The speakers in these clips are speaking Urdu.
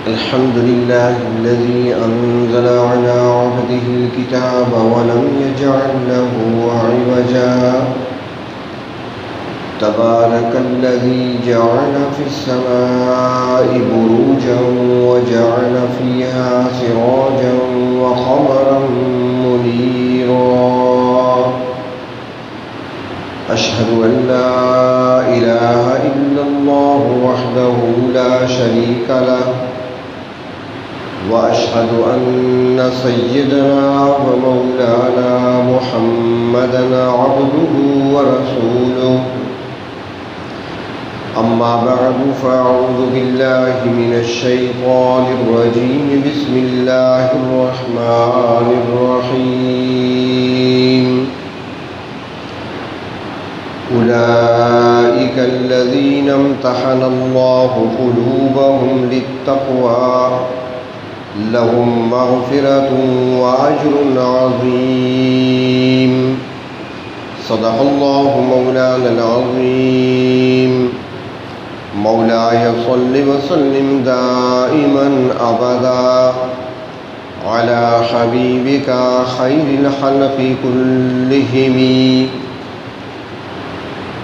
الحمد لله الذي أنزل على عبده الكتاب ولم يجعل له عوجا تبارك الذي جعل في السماء بروجا وجعل فيها سراجا وقمرا منيرا أشهد أن لا إله إلا الله وحده لا شريك له وأشهد أن سيدنا ومولانا محمدا عبده ورسوله أما بعد فأعوذ بالله من الشيطان الرجيم بسم الله الرحمن الرحيم أولئك الذين امتحن الله قلوبهم للتقوى لهم مغفرة وأجر عظيم صدق الله مولانا العظيم مولاي صل وسلم دائما أبدا على حبيبك خير الخلق كلهم.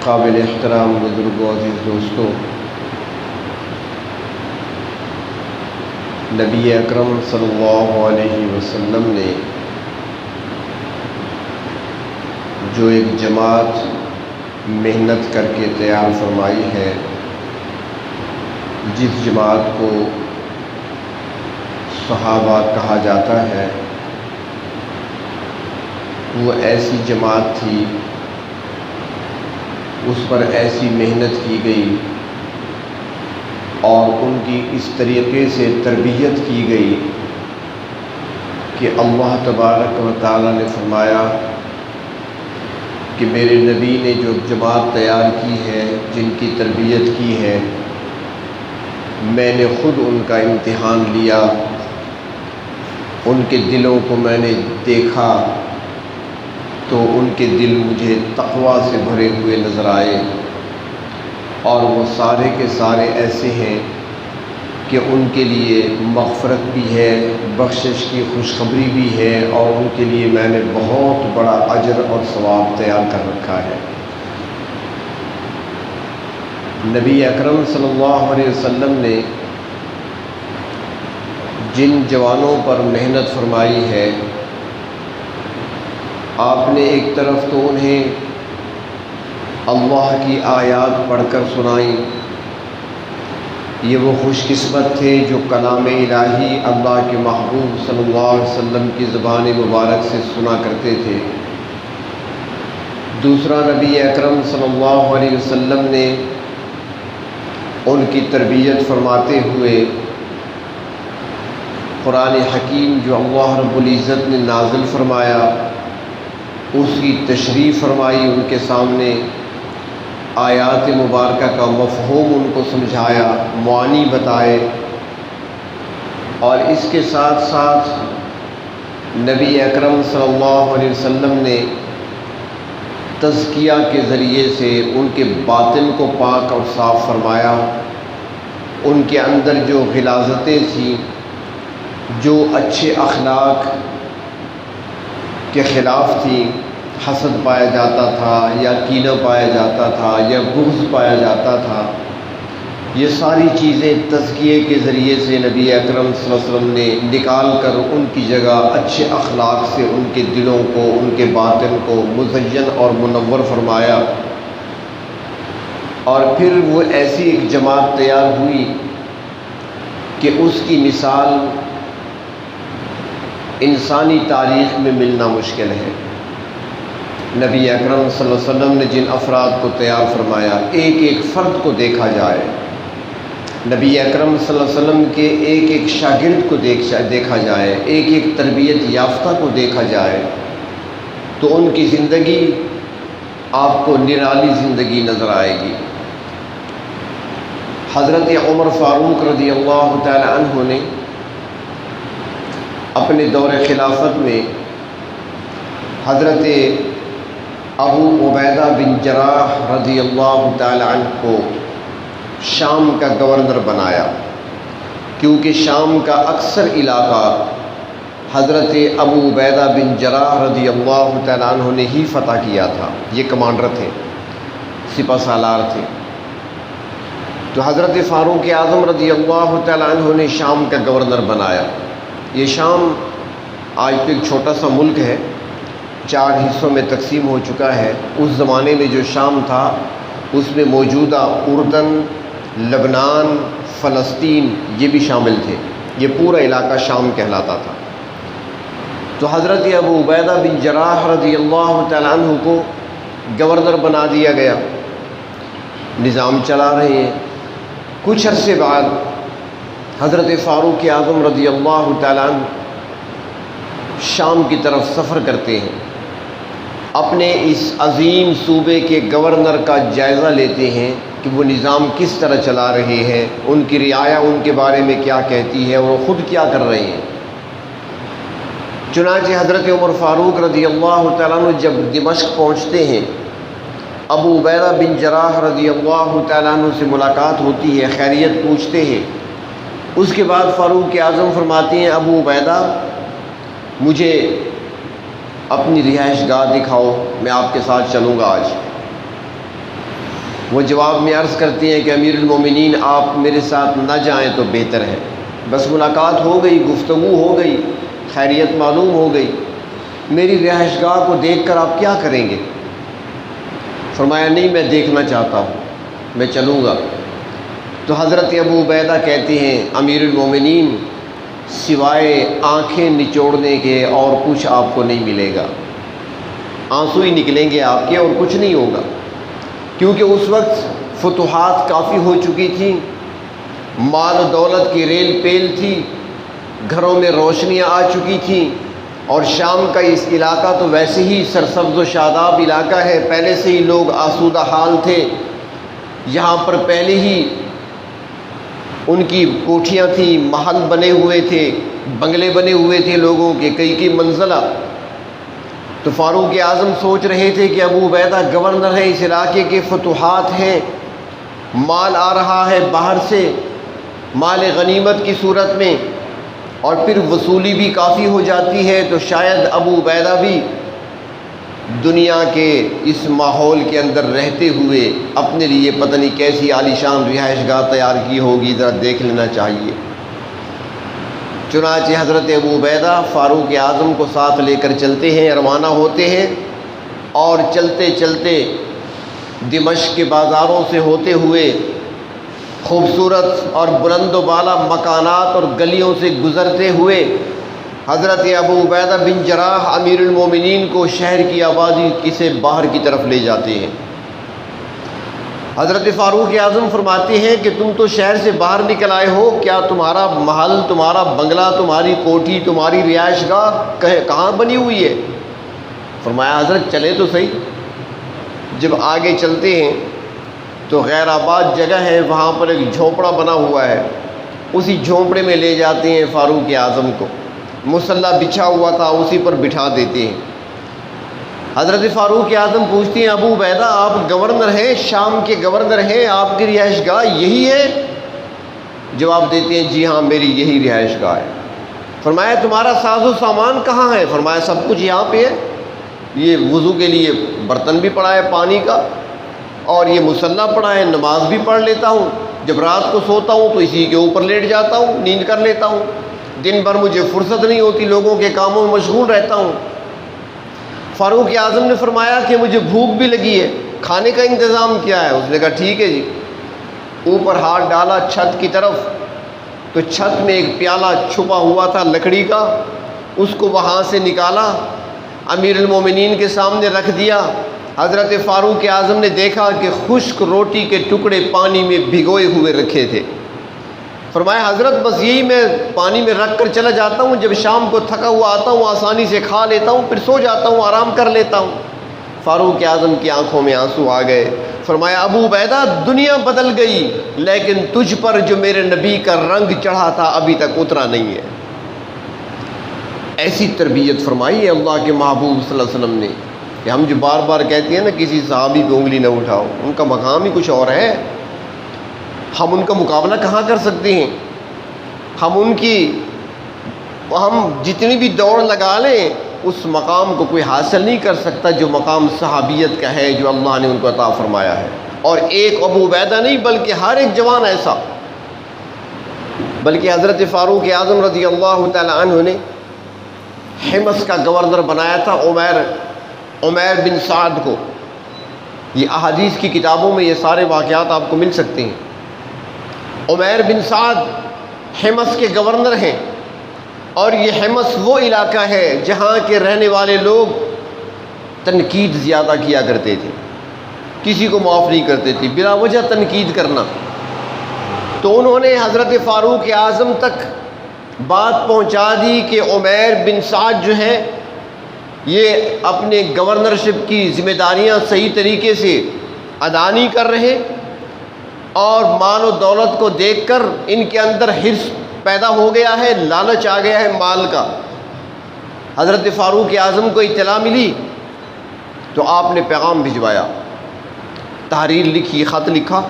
قابل احترام بزرگوں عزیز دوستوں، نبی اکرم صلی اللہ علیہ وسلم نے جو ایک جماعت محنت کر کے تیار فرمائی ہے، جس جماعت کو صحابہ کہا جاتا ہے، وہ ایسی جماعت تھی، اس پر ایسی محنت کی گئی اور ان کی اس طریقے سے تربیت کی گئی کہ اللہ تبارک و تعالی نے فرمایا کہ میرے نبی نے جو جماعت تیار کی ہے، جن کی تربیت کی ہے، میں نے خود ان کا امتحان لیا، ان کے دلوں کو میں نے دیکھا تو ان کے دل مجھے تقویٰ سے بھرے ہوئے نظر آئے، اور وہ سارے کے سارے ایسے ہیں کہ ان کے لیے مغفرت بھی ہے، بخشش کی خوشخبری بھی ہے، اور ان کے لیے میں نے بہت بڑا اجر اور ثواب تیار کر رکھا ہے. نبی اکرم صلی اللہ علیہ وسلم نے جن جوانوں پر محنت فرمائی ہے، آپ نے ایک طرف تو انہیں اللہ کی آیات پڑھ کر سنائیں. یہ وہ خوش قسمت تھے جو کلام الہی اللہ کے محبوب صلی اللہ علیہ وسلم کی زبان مبارک سے سنا کرتے تھے. دوسرا، نبی اکرم صلی اللہ علیہ وسلم نے ان کی تربیت فرماتے ہوئے قرآن حکیم جو اللہ رب العزت نے نازل فرمایا، اس کی تشریح فرمائی، ان کے سامنے آیات مبارکہ کا مفہوم ان کو سمجھایا، معانی بتائے، اور اس کے ساتھ ساتھ نبی اکرم صلی اللہ علیہ وسلم نے تزکیہ کے ذریعے سے ان کے باطن کو پاک اور صاف فرمایا. ان کے اندر جو غلاظتیں تھیں، جو اچھے اخلاق کے خلاف تھی، حسد پایا جاتا تھا یا کینہ پایا جاتا تھا یا بغض پایا جاتا تھا، یہ ساری چیزیں تزکیے کے ذریعے سے نبی اکرم صلی اللہ علیہ وسلم نے نکال کر ان کی جگہ اچھے اخلاق سے ان کے دلوں کو، ان کے باطن کو مزین اور منور فرمایا. اور پھر وہ ایسی ایک جماعت تیار ہوئی کہ اس کی مثال انسانی تاریخ میں ملنا مشکل ہے. نبی اکرم صلی اللہ علیہ وسلم نے جن افراد کو تیار فرمایا، ایک ایک فرد کو دیکھا جائے، نبی اکرم صلی اللہ علیہ وسلم کے ایک ایک شاگرد کو دیکھا جائے، ایک ایک تربیت یافتہ کو دیکھا جائے، تو ان کی زندگی آپ کو نرالی زندگی نظر آئے گی. حضرت عمر فاروق رضی اللہ تعالی عنہ نے اپنے دور خلافت میں حضرت ابو عبیدہ بن جراح رضی اللہ تعالی عنہ کو شام کا گورنر بنایا، کیونکہ شام کا اکثر علاقہ حضرت ابو عبیدہ بن جراح رضی اللہ تعالیٰ عنہ نے ہی فتح کیا تھا۔ یہ کمانڈر تھے، سپہ سالار تھے۔ تو حضرت فاروق اعظم رضی اللہ تعالیٰ عنہ نے شام کا گورنر بنایا۔ یہ شام آج تو ایک چھوٹا سا ملک ہے، 4 حصوں میں تقسیم ہو چکا ہے۔ اس زمانے میں جو شام تھا اس میں موجودہ اردن، لبنان، فلسطین یہ بھی شامل تھے۔ یہ پورا علاقہ شام کہلاتا تھا۔ تو حضرت ابو عبیدہ بن جراح رضی اللہ تعالیٰ عنہ کو گورنر بنا دیا گیا، نظام چلا رہے ہیں۔ کچھ عرصے بعد حضرت فاروق اعظم رضی اللہ تعالیٰ عنہ شام کی طرف سفر کرتے ہیں، اپنے اس عظیم صوبے کے گورنر کا جائزہ لیتے ہیں کہ وہ نظام کس طرح چلا رہے ہیں، ان کی رعایا ان کے بارے میں کیا کہتی ہے اور وہ خود کیا کر رہے ہیں۔ چنانچہ حضرت عمر فاروق رضی اللہ تعالیٰ عنہ جب دمشق پہنچتے ہیں، ابو عبیدہ بن جراح رضی اللہ تعالیٰ عنہ سے ملاقات ہوتی ہے، خیریت پوچھتے ہیں۔ اس کے بعد فاروق اعظم فرماتے ہیں، ابو عبیدہ مجھے اپنی رہائش گاہ دکھاؤ، میں آپ کے ساتھ چلوں گا آج۔ وہ جواب میں عرض کرتے ہیں کہ امیر المومنین آپ میرے ساتھ نہ جائیں تو بہتر ہے۔ بس ملاقات ہو گئی، گفتگو ہو گئی، خیریت معلوم ہو گئی، میری رہائش گاہ کو دیکھ کر آپ کیا کریں گے؟ فرمایا نہیں، میں دیکھنا چاہتا ہوں، میں چلوں گا۔ تو حضرت ابو عبیدہ کہتے ہیں، امیر المومنین سوائے آنکھیں نچوڑنے کے اور کچھ آپ کو نہیں ملے گا، آنسو ہی نکلیں گے آپ کے اور کچھ نہیں ہوگا، کیونکہ اس وقت فتوحات کافی ہو چکی تھیں، مال و دولت کی ریل پیل تھی، گھروں میں روشنیاں آ چکی تھیں، اور شام کا اس علاقہ تو ویسے ہی سرسبز و شاداب علاقہ ہے، پہلے سے ہی لوگ آسودہ حال تھے، یہاں پر پہلے ہی ان کی کوٹھیاں تھیں، محل بنے ہوئے تھے، بنگلے بنے ہوئے تھے لوگوں کے کئی منزلہ۔ تو فاروق اعظم سوچ رہے تھے کہ ابو عبیدہ گورنر ہے، اس علاقے کے فتوحات ہیں، مال آ رہا ہے باہر سے، مال غنیمت کی صورت میں، اور پھر وصولی بھی کافی ہو جاتی ہے، تو شاید ابو عبیدہ بھی دنیا کے اس ماحول کے اندر رہتے ہوئے اپنے لیے پتہ نہیں کیسی عالیشان رہائش گاہ تیار کی ہوگی، ذرا دیکھ لینا چاہیے۔ چنانچہ حضرت ابو عبیدہ فاروق اعظم کو ساتھ لے کر چلتے ہیں، روانہ ہوتے ہیں، اور چلتے چلتے دمشق کے بازاروں سے ہوتے ہوئے خوبصورت اور بلند و بالا مکانات اور گلیوں سے گزرتے ہوئے حضرت ابو عبیدہ بن جراح امیر المومنین کو شہر کی آبادی سے باہر کی طرف لے جاتے ہیں۔ حضرت فاروق اعظم فرماتے ہیں کہ تم تو شہر سے باہر نکل آئے ہو، کیا تمہارا محل، تمہارا بنگلہ، تمہاری کوٹھی، تمہاری رہائش گاہ کہاں بنی ہوئی ہے؟ فرمایا حضرت چلے تو صحیح۔ جب آگے چلتے ہیں تو غیر آباد جگہ ہے، وہاں پر ایک جھونپڑا بنا ہوا ہے، اسی جھونپڑے میں لے جاتے ہیں فاروق اعظم کو، مصلی بچھا ہوا تھا اسی پر بٹھا دیتے ہیں۔ حضرت فاروق اعظم پوچھتے ہیں، ابو عبیدہ آپ گورنر ہیں، شام کے گورنر ہیں، آپ کی رہائش گاہ یہی ہے؟ جواب دیتے ہیں جی ہاں میری یہی رہائش گاہ ہے۔ فرمایا تمہارا ساز و سامان کہاں ہے؟ فرمایا سب کچھ یہاں پہ ہے، یہ وضو کے لیے برتن بھی پڑا ہے پانی کا، اور یہ مصلی پڑا ہے، نماز بھی پڑھ لیتا ہوں، جب رات کو سوتا ہوں تو اسی کے اوپر لیٹ جاتا ہوں، نیند کر لیتا ہوں، دن بھر مجھے فرصت نہیں ہوتی، لوگوں کے کاموں میں مشغول رہتا ہوں۔ فاروق اعظم نے فرمایا کہ مجھے بھوک بھی لگی ہے، کھانے کا انتظام کیا ہے؟ اس نے کہا ٹھیک ہے جی۔ اوپر ہاتھ ڈالا چھت کی طرف، تو چھت میں ایک پیالہ چھپا ہوا تھا لکڑی کا، اس کو وہاں سے نکالا، امیر المومنین کے سامنے رکھ دیا۔ حضرت فاروق اعظم نے دیکھا کہ خشک روٹی کے ٹکڑے پانی میں بھگوئے ہوئے رکھے تھے۔ فرمایا حضرت بس یہی میں پانی میں رکھ کر چلا جاتا ہوں، جب شام کو تھکا ہوا آتا ہوں آسانی سے کھا لیتا ہوں، پھر سو جاتا ہوں، آرام کر لیتا ہوں۔ فاروق اعظم کی آنکھوں میں آنسو آ گئے۔ فرمایا ابو عبیدہ دنیا بدل گئی، لیکن تجھ پر جو میرے نبی کا رنگ چڑھا تھا ابھی تک اترا نہیں ہے۔ ایسی تربیت فرمائی ہے اللہ کے محبوب صلی اللہ علیہ وسلم نے، کہ ہم جو بار بار کہتے ہیں نا کسی صحابی پہ انگلی نہ اٹھاؤ، ان کا مقام ہی کچھ اور ہے۔ ہم ان کا مقابلہ کہاں کر سکتے ہیں؟ ہم جتنی بھی دوڑ لگا لیں اس مقام کو کوئی حاصل نہیں کر سکتا جو مقام صحابیت کا ہے جو اللہ نے ان کو عطا فرمایا ہے۔ اور ایک ابو عبیدہ نہیں بلکہ ہر ایک جوان ایسا، بلکہ حضرت فاروق اعظم رضی اللہ تعالی عنہ نے حمص کا گورنر بنایا تھا عمیر بن سعد کو۔ یہ احادیث کی کتابوں میں یہ سارے واقعات آپ کو مل سکتے ہیں۔ عمیر بن سعد حمص کے گورنر ہیں، اور یہ حمص وہ علاقہ ہے جہاں کے رہنے والے لوگ تنقید زیادہ کیا کرتے تھے، کسی کو معاف نہیں کرتے تھے، بلا وجہ تنقید کرنا۔ تو انہوں نے حضرت فاروق اعظم تک بات پہنچا دی کہ عمیر بن سعد جو ہے یہ اپنے گورنرشپ کی ذمہ داریاں صحیح طریقے سے ادا نہیں کر رہے، اور مال و دولت کو دیکھ کر ان کے اندر حرص پیدا ہو گیا ہے، لالچ آ گیا ہے مال کا۔ حضرت فاروق اعظم کو اطلاع ملی تو آپ نے پیغام بھجوایا، تحریر لکھی، خط لکھا،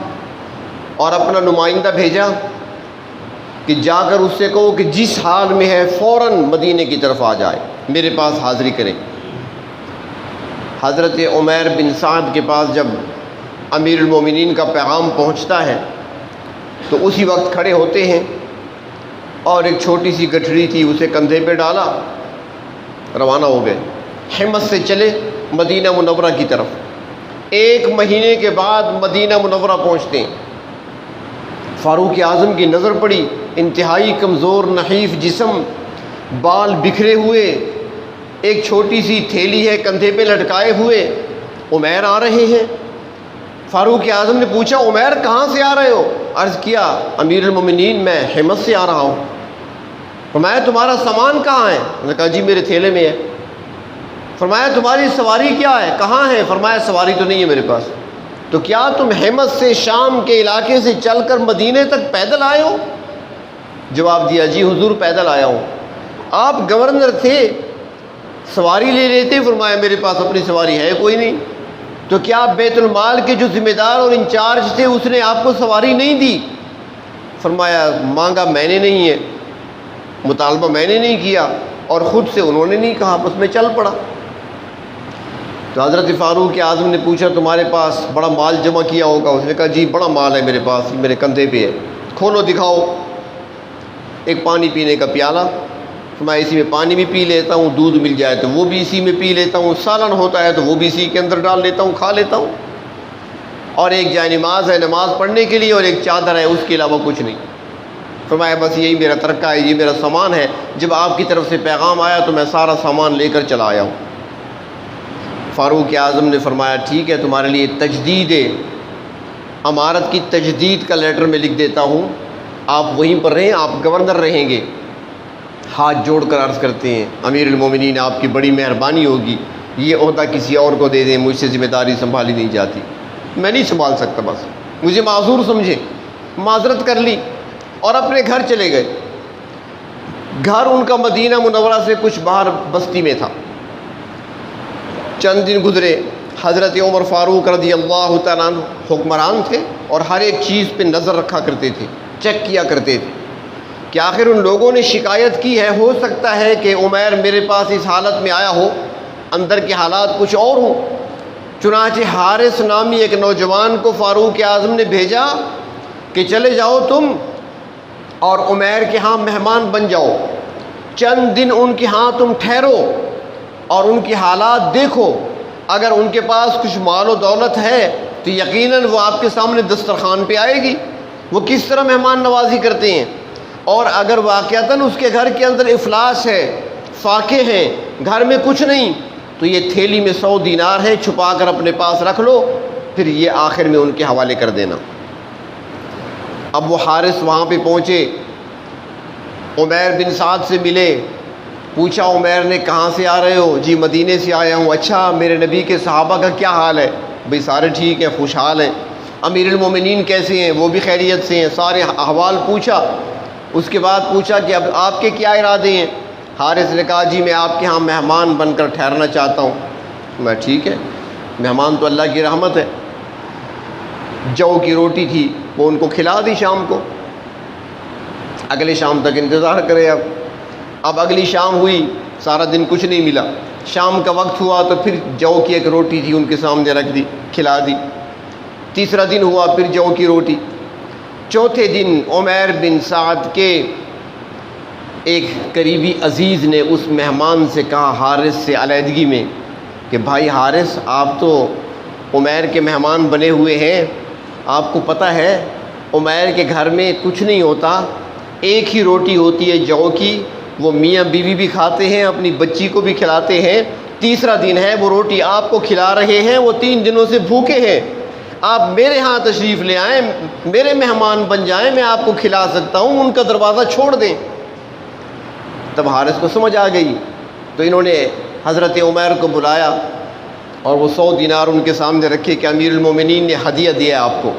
اور اپنا نمائندہ بھیجا کہ جا کر اس سے کہو کہ جس حال میں ہے فوراً مدینے کی طرف آ جائے، میرے پاس حاضری کرے۔ حضرت عمیر بن سعد کے پاس جب امیر المومنین کا پیغام پہنچتا ہے تو اسی وقت کھڑے ہوتے ہیں، اور ایک چھوٹی سی گٹھڑی تھی اسے کندھے پہ ڈالا، روانہ ہو گئے، حمص سے چلے مدینہ منورہ کی طرف۔ 1 مہینے کے بعد مدینہ منورہ پہنچتے ہیں۔ فاروق اعظم کی نظر پڑی، انتہائی کمزور نحیف جسم، بال بکھرے ہوئے، ایک چھوٹی سی تھیلی ہے کندھے پہ لٹکائے ہوئے، عمیر آ رہے ہیں۔ فاروق اعظم نے پوچھا عمیر کہاں سے آ رہے ہو؟ عرض کیا امیر المومنین میں حمص سے آ رہا ہوں۔ فرمایا تمہارا سامان کہاں ہے؟ انہوں نے کہا جی میرے تھیلے میں ہے۔ فرمایا تمہاری سواری کیا ہے؟ کہاں ہے؟ فرمایا سواری تو نہیں ہے میرے پاس۔ تو کیا تم حمص سے شام کے علاقے سے چل کر مدینے تک پیدل آئے ہو؟ جواب دیا جی حضور پیدل آیا ہوں۔ آپ گورنر تھے، سواری لے لیتے؟ فرمایا میرے پاس اپنی سواری ہے کوئی نہیں۔ تو کیا بیت المال کے جو ذمہ دار اور انچارج تھے اس نے آپ کو سواری نہیں دی؟ فرمایا مانگا میں نے نہیں ہے، مطالبہ میں نے نہیں کیا، اور خود سے انہوں نے نہیں کہا، بس میں چل پڑا۔ تو حضرت فاروق اعظم نے پوچھا تمہارے پاس بڑا مال جمع کیا ہوگا؟ اس نے کہا جی بڑا مال ہے میرے پاس، میرے کندھے پہ ہے۔ کھولو دکھاؤ۔ ایک پانی پینے کا پیالہ، میں اسی میں پانی بھی پی لیتا ہوں، دودھ مل جائے تو وہ بھی اسی میں پی لیتا ہوں، سالن ہوتا ہے تو وہ بھی اسی کے اندر ڈال لیتا ہوں، کھا لیتا ہوں، اور ایک جائے نماز ہے نماز پڑھنے کے لیے، اور ایک چادر ہے، اس کے علاوہ کچھ نہیں۔ فرمایا بس یہی میرا ترکہ ہے، یہ میرا سامان ہے، جب آپ کی طرف سے پیغام آیا تو میں سارا سامان لے کر چلا آیا ہوں۔ فاروق اعظم نے فرمایا ٹھیک ہے تمہارے لیے تجدید امارت کی تجدید کا لیٹر میں لکھ دیتا ہوں، آپ وہیں پر رہیں، آپ گورنر رہیں گے۔ ہاتھ جوڑ کر عرض کرتے ہیں امیر المومنین آپ کی بڑی مہربانی ہوگی، یہ عہدہ کسی اور کو دے دیں، مجھ سے ذمہ داری سنبھالی نہیں جاتی، میں نہیں سنبھال سکتا، بس مجھے معذور سمجھے۔ معذرت کر لی اور اپنے گھر چلے گئے۔ گھر ان کا مدینہ منورہ سے کچھ باہر بستی میں تھا۔ چند دن گزرے، حضرت عمر فاروق رضی اللہ تعالیٰ عنہ حکمران تھے اور ہر ایک چیز پہ نظر رکھا کرتے تھے، چیک کیا کرتے تھے کہ آخر ان لوگوں نے شکایت کی ہے، ہو سکتا ہے کہ عمیر میرے پاس اس حالت میں آیا ہو، اندر کے حالات کچھ اور ہوں۔ چنانچہ حارث نامی ایک نوجوان کو فاروق اعظم نے بھیجا کہ چلے جاؤ تم اور عمیر کے ہاں مہمان بن جاؤ، چند دن ان کے ہاں تم ٹھہرو اور ان کی حالات دیکھو، اگر ان کے پاس کچھ مال و دولت ہے تو یقیناً وہ آپ کے سامنے دسترخوان پہ آئے گی، وہ کس طرح مہمان نوازی کرتے ہیں، اور اگر واقعتاً اس کے گھر کے اندر افلاس ہے، فاقے ہیں، گھر میں کچھ نہیں، تو یہ تھیلی میں 100 دینار ہے، چھپا کر اپنے پاس رکھ لو، پھر یہ آخر میں ان کے حوالے کر دینا۔ اب وہ حارث وہاں پہ پہنچے، عمیر بن سعد سے ملے، پوچھا عمیر نے کہاں سے آ رہے ہو؟ جی مدینے سے آیا ہوں۔ اچھا میرے نبی کے صحابہ کا کیا حال ہے؟ بھئی سارے ٹھیک ہیں، خوشحال ہیں۔ امیر المومنین کیسے ہیں؟ وہ بھی خیریت سے ہیں۔ سارے احوال پوچھا، اس کے بعد پوچھا کہ اب آپ کے کیا ارادے ہیں؟ حارث نے کہا جی میں آپ کے ہاں مہمان بن کر ٹھہرنا چاہتا ہوں۔ میں ٹھیک ہے، مہمان تو اللہ کی رحمت ہے۔ جو کی روٹی تھی، وہ ان کو کھلا دی شام کو. اگلے شام تک انتظار کرے. اب اگلی شام ہوئی، سارا دن کچھ نہیں ملا. شام کا وقت ہوا تو پھر جو کی ایک روٹی تھی ان کے سامنے رکھ دی، کھلا دی. تیسرا دن ہوا، پھر جو کی روٹی. چوتھے دن عمیر بن سعد کے ایک قریبی عزیز نے اس مہمان سے کہا، حارث سے علیحدگی میں، کہ بھائی حارث، آپ تو عمیر کے مہمان بنے ہوئے ہیں، آپ کو پتہ ہے عمیر کے گھر میں کچھ نہیں ہوتا، ایک ہی روٹی ہوتی ہے جو کی، وہ میاں بیوی بھی کھاتے ہیں، اپنی بچی کو بھی کھلاتے ہیں. تیسرا دن ہے، وہ روٹی آپ کو کھلا رہے ہیں، وہ 3 دنوں سے بھوکے ہیں. آپ میرے ہاں تشریف لے آئیں، میرے مہمان بن جائیں، میں آپ کو کھلا سکتا ہوں، ان کا دروازہ چھوڑ دیں. تب حارث کو سمجھ آ گئی، تو انہوں نے حضرت عمیر کو بلایا اور وہ 100 دینار ان کے سامنے رکھے کہ امیر المومنین نے ہدیہ دیا آپ کو.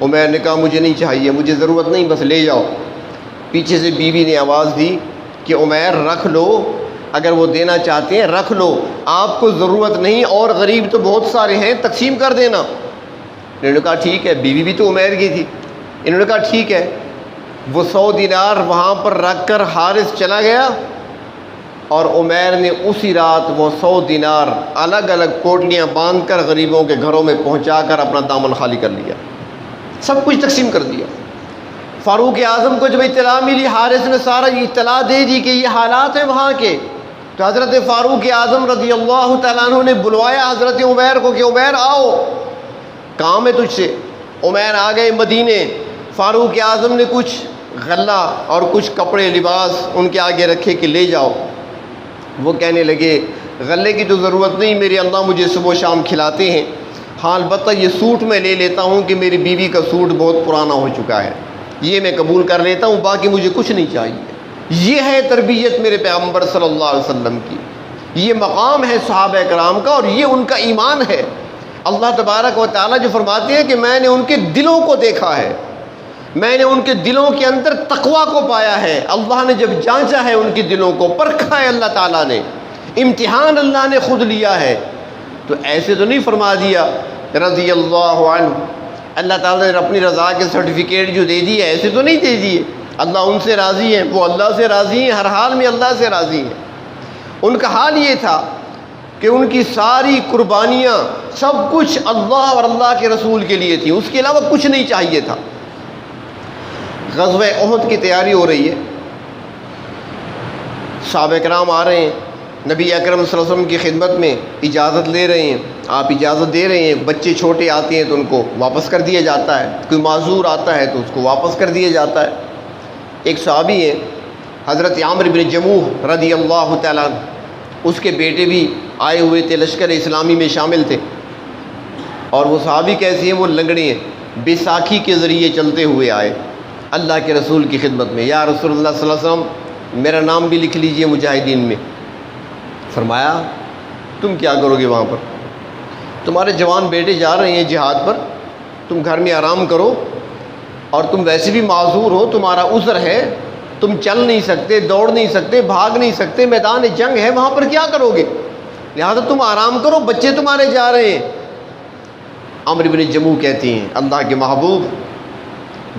عمیر نے کہا مجھے نہیں چاہیے، مجھے ضرورت نہیں، بس لے جاؤ. پیچھے سے بیوی نے آواز دی کہ عمیر رکھ لو، اگر وہ دینا چاہتے ہیں رکھ لو، آپ کو ضرورت نہیں، اور غریب تو بہت سارے ہیں، تقسیم کر دینا. انہوں نے کہا ٹھیک ہے. بیوی بھی تو عمیر کی تھی. انہوں نے کہا ٹھیک ہے. وہ 100 دینار وہاں پر رکھ کر حارث چلا گیا، اور عمیر نے اسی رات وہ 100 دینار الگ الگ پوٹلیاں باندھ کر غریبوں کے گھروں میں پہنچا کر اپنا دامن خالی کر لیا، سب کچھ تقسیم کر دیا. فاروق اعظم کو جب اطلاع ملی، حارث نے سارا اطلاع دے دی کہ یہ حالات ہیں وہاں کے، تو حضرت فاروق اعظم رضی اللہ تعالیٰ عنہ نے بلوایا حضرت عمیر کو کہ عمیر آؤ، کام ہے تجھ سے. عمیر آ گئے مدینے. فاروق اعظم نے کچھ غلہ اور کچھ کپڑے لباس ان کے آگے رکھے کہ لے جاؤ. وہ کہنے لگے غلے کی تو ضرورت نہیں، میرے اللہ مجھے صبح و شام کھلاتے ہیں، ہاں البتہ یہ سوٹ میں لے لیتا ہوں کہ میری بیوی کا سوٹ بہت پرانا ہو چکا ہے، یہ میں قبول کر لیتا ہوں، باقی مجھے کچھ نہیں چاہیے. یہ ہے تربیت میرے پیغمبر صلی اللہ علیہ وسلم کی، یہ مقام ہے صحابہ کرام کا، اور یہ ان کا ایمان ہے. اللہ تبارک و تعالیٰ جو فرماتے ہیں کہ میں نے ان کے دلوں کو دیکھا ہے، میں نے ان کے دلوں کے اندر تقویٰ کو پایا ہے. اللہ نے جب جانچا ہے ان کے دلوں کو، پرکھا ہے اللہ تعالیٰ نے، امتحان اللہ نے خود لیا ہے. تو ایسے تو نہیں فرما دیا رضی اللہ عنہ، اللہ تعالیٰ نے اپنی رضا کے سرٹیفکیٹ جو دے دیے ایسے تو نہیں دے دیے. اللہ ان سے راضی ہیں، وہ اللہ سے راضی ہیں، ہر حال میں اللہ سے راضی ہیں. ان کا حال یہ تھا کہ ان کی ساری قربانیاں سب کچھ اللہ اور اللہ کے رسول کے لیے تھی، اس کے علاوہ کچھ نہیں چاہیے تھا. غزوہ احد کی تیاری ہو رہی ہے، صحابہ کرام آ رہے ہیں، نبی اکرم صلی اللہ علیہ وسلم کی خدمت میں اجازت لے رہے ہیں. آپ اجازت دے رہے ہیں، بچے چھوٹے آتے ہیں تو ان کو واپس کر دیا جاتا ہے، کوئی معذور آتا ہے تو اس کو واپس کر دیا جاتا ہے. ایک صحابی ہیں حضرت عامر بن جموح رضی اللہ تعالیٰ عنہ، اس کے بیٹے بھی آئے ہوئے تھے، لشکر اسلامی میں شامل تھے. اور وہ صحابی کیسے ہیں؟ وہ لنگڑے ہیں، بیساکھی کے ذریعے چلتے ہوئے آئے اللہ کے رسول کی خدمت میں. یا رسول اللہ صلی اللہ علیہ وسلم میرا نام بھی لکھ لیجئے مجاہدین میں. فرمایا تم کیا کرو گے وہاں پر؟ تمہارے جوان بیٹے جا رہے ہیں جہاد پر، تم گھر میں آرام کرو، اور تم ویسے بھی معذور ہو، تمہارا عذر ہے، تم چل نہیں سکتے، دوڑ نہیں سکتے، بھاگ نہیں سکتے، میدان جنگ ہے، وہاں پر کیا کرو گے؟ لہذا تم آرام کرو، بچے تمہارے جا رہے ہیں. عمرو بن جموح کہتی ہیں اللہ کے محبوب،